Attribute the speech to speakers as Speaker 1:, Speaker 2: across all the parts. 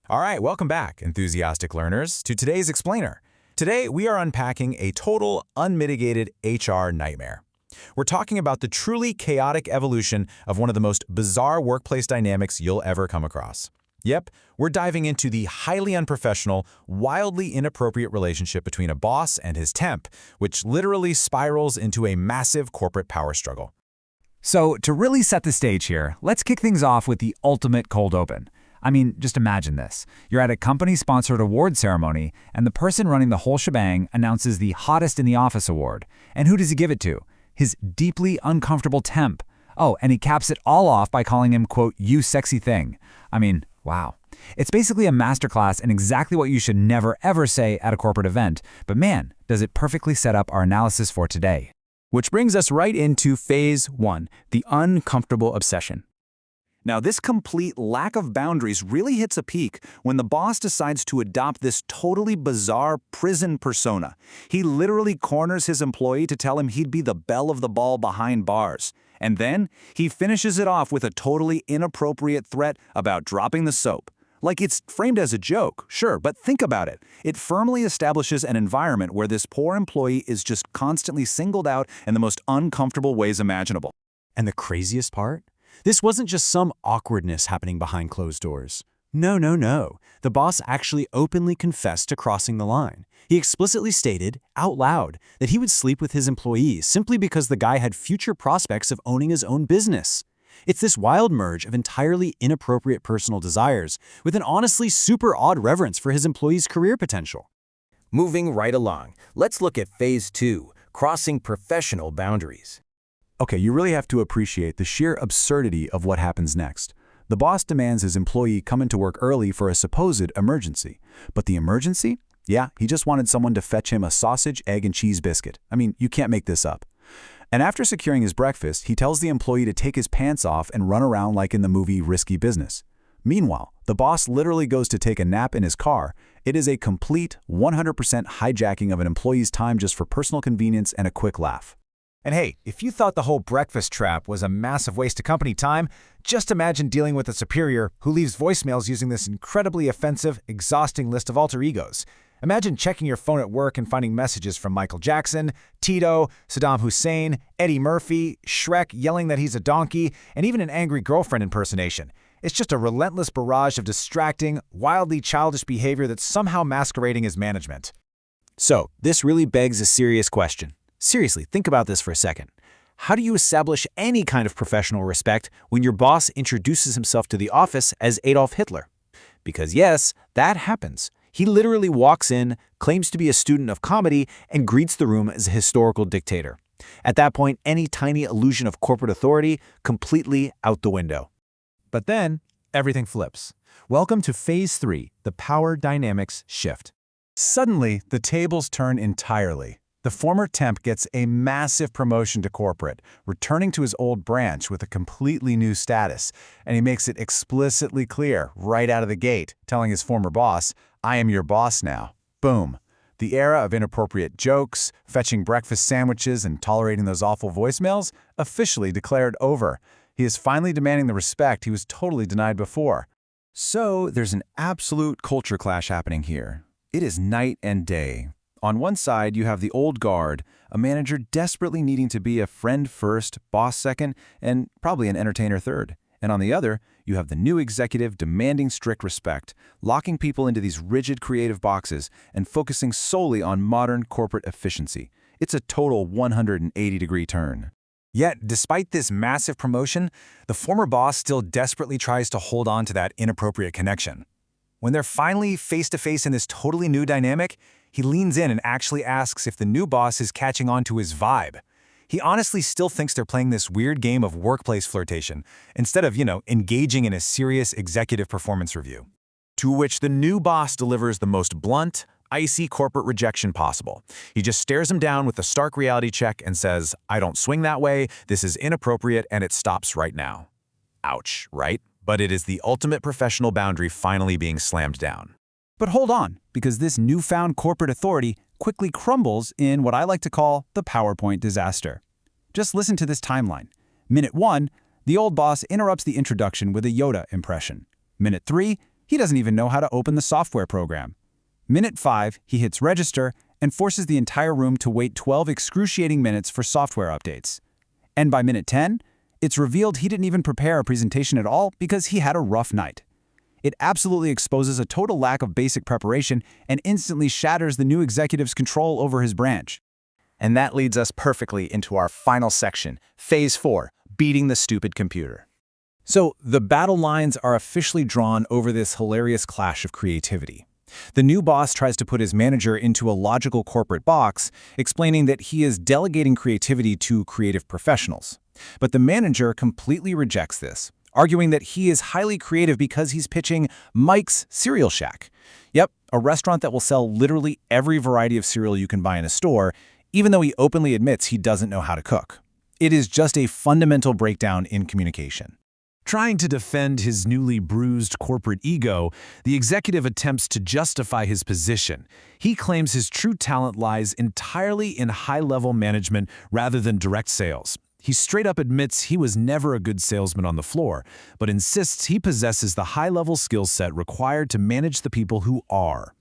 Speaker 1: All right, welcome back, enthusiastic learners, to today's explainer. Today, we are unpacking a total, unmitigated HR nightmare. We're talking about the truly chaotic evolution of one of the most bizarre workplace dynamics you'll ever come across. Yep, we're diving into the highly unprofessional, wildly inappropriate relationship between a boss and his temp, which literally spirals into a massive corporate power struggle.
Speaker 2: So, to really set the stage here, let's kick things off with the ultimate cold open. I mean, just imagine this. You're at a company-sponsored award ceremony, and the person running the whole shebang announces the Hottest in the Office award. And who does he give it to? His deeply uncomfortable temp. Oh, and he caps it all off by calling him, quote, "you sexy thing." I mean, wow. It's basically a masterclass in exactly what you should never ever say at a corporate event, but man, does it perfectly set up our analysis for today.
Speaker 3: Which brings us right into phase 1, the uncomfortable obsession. Now, this complete lack of boundaries really hits a peak when the boss decides to adopt this totally bizarre prison persona. He literally corners his employee to tell him he'd be the belle of the ball behind bars. And then he finishes it off with a totally inappropriate threat about dropping the soap. Like, it's framed as a joke, sure, but think about it. It firmly establishes an environment where this poor employee is just constantly singled out in the most uncomfortable ways imaginable.
Speaker 4: And the craziest part? This wasn't just some awkwardness happening behind closed doors. No. The boss actually openly confessed to crossing the line. He explicitly stated, out loud, that he would sleep with his employees simply because the guy had future prospects of owning his own business. It's this wild merge of entirely inappropriate personal desires with an honestly super odd reverence for his employees' career potential.
Speaker 5: Moving right along, let's look at phase 2, crossing professional boundaries.
Speaker 1: Okay, you really have to appreciate the sheer absurdity of what happens next. The boss demands his employee come into work early for a supposed emergency. But the emergency? Yeah, he just wanted someone to fetch him a sausage, egg, and cheese biscuit. I mean, you can't make this up. And after securing his breakfast, he tells the employee to take his pants off and run around like in the movie Risky Business. Meanwhile, the boss literally goes to take a nap in his car. It is a complete 100% hijacking of an employee's time just for personal convenience and a quick laugh.
Speaker 6: And hey, if you thought the whole breakfast trap was a massive waste of company time, just imagine dealing with a superior who leaves voicemails using this incredibly offensive, exhausting list of alter egos. Imagine checking your phone at work and finding messages from Michael Jackson, Tito, Saddam Hussein, Eddie Murphy, Shrek yelling that he's a donkey, and even an angry girlfriend impersonation. It's just a relentless barrage of distracting, wildly childish behavior that's somehow masquerading as management.
Speaker 4: So, this really begs a serious question. Seriously, think about this for a second. How do you establish any kind of professional respect when your boss introduces himself to the office as Adolf Hitler? Because yes, that happens. He literally walks in, claims to be a student of comedy, and greets the room as a historical dictator. At that point, any tiny illusion of corporate authority completely out the window.
Speaker 6: But then, everything flips. Welcome to phase 3, the power dynamics shift.
Speaker 1: Suddenly, the tables turn entirely. The former temp gets a massive promotion to corporate, returning to his old branch with a completely new status, and he makes it explicitly clear right out of the gate, telling his former boss, "I am your boss now." Boom. The era of inappropriate jokes, fetching breakfast sandwiches, and tolerating those awful voicemails officially declared over. He is finally demanding the respect he was totally denied before.
Speaker 7: So there's an absolute culture clash happening here. It is night and day. On one side, you have the old guard, a manager desperately needing to be a friend first, boss second, and probably an entertainer third. And on the other, you have the new executive demanding strict respect, locking people into these rigid creative boxes and focusing solely on modern corporate efficiency. It's a total 180-degree turn.
Speaker 1: Yet, despite this massive promotion, the former boss still desperately tries to hold on to that inappropriate connection. When they're finally face-to-face in this totally new dynamic, he leans in and actually asks if the new boss is catching on to his vibe. He honestly still thinks they're playing this weird game of workplace flirtation, instead of, engaging in a serious executive performance review. To which the new boss delivers the most blunt, icy corporate rejection possible. He just stares him down with a stark reality check and says, "I don't swing that way, this is inappropriate, and it stops right now." Ouch, right? But it is the ultimate professional boundary finally being slammed down.
Speaker 2: But hold on, because this newfound corporate authority quickly crumbles in what I like to call the PowerPoint disaster. Just listen to this timeline. Minute 1, the old boss interrupts the introduction with a Yoda impression. Minute 3,
Speaker 3: He doesn't even know how to open the software program. Minute 5, he hits register and forces the entire room to wait 12 excruciating minutes for software updates. And by minute 10, it's revealed he didn't even prepare a presentation at all because he had a rough night. It absolutely exposes a total lack of basic preparation and instantly shatters the new executive's control over his branch.
Speaker 6: And that leads us perfectly into our final section, Phase 4, beating the stupid computer. So, the battle lines are officially drawn over this hilarious clash of creativity. The new boss tries to put his manager into a logical corporate box, explaining that he is delegating creativity to creative professionals. But the manager completely rejects this, arguing that he is highly creative because he's pitching Mike's Cereal Shack. Yep, a restaurant that will sell literally every variety of cereal you can buy in a store, even though he openly admits he doesn't know how to cook. It is just a fundamental breakdown in communication.
Speaker 8: Trying to defend his newly bruised corporate ego, the executive attempts to justify his position. He claims his true talent lies entirely in high-level management rather than direct sales. He straight up admits he was never a good salesman on the floor, but insists he possesses the high-level skill set required to manage the people who are.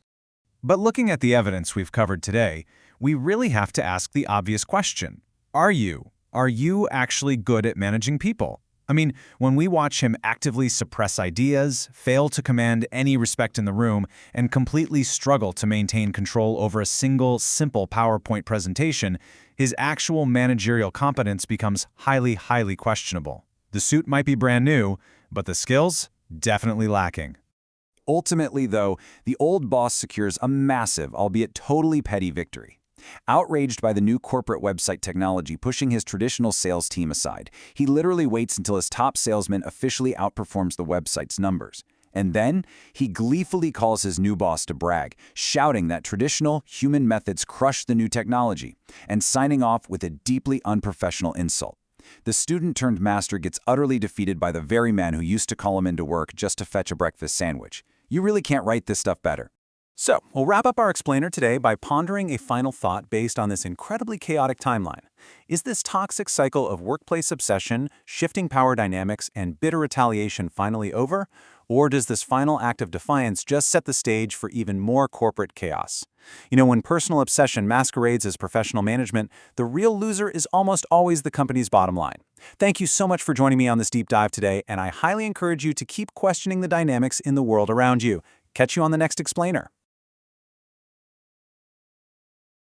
Speaker 6: But looking at the evidence we've covered today, we really have to ask the obvious question. Are you actually good at managing people? I mean, when we watch him actively suppress ideas, fail to command any respect in the room, and completely struggle to maintain control over a single, simple PowerPoint presentation, his actual managerial competence becomes highly, highly questionable. The suit might be brand new, but the skills? Definitely lacking.
Speaker 3: Ultimately, though, the old boss secures a massive, albeit totally petty victory. Outraged by the new corporate website technology pushing his traditional sales team aside, he literally waits until his top salesman officially outperforms the website's numbers. And then, he gleefully calls his new boss to brag, shouting that traditional human methods crush the new technology, and signing off with a deeply unprofessional insult. The student-turned-master gets utterly defeated by the very man who used to call him into work just to fetch a breakfast sandwich. You really can't write this stuff better. So, we'll wrap up our explainer today by pondering a final thought based on this incredibly chaotic timeline. Is this toxic cycle of workplace obsession, shifting power dynamics, and bitter retaliation finally over? Or does this final act of defiance just set the stage for even more corporate chaos? You know, when personal obsession masquerades as professional management, the real loser is almost always the company's bottom line. Thank you so much for joining me on this deep dive today, and I highly encourage you to keep questioning the dynamics in the world around you. Catch you on the next explainer.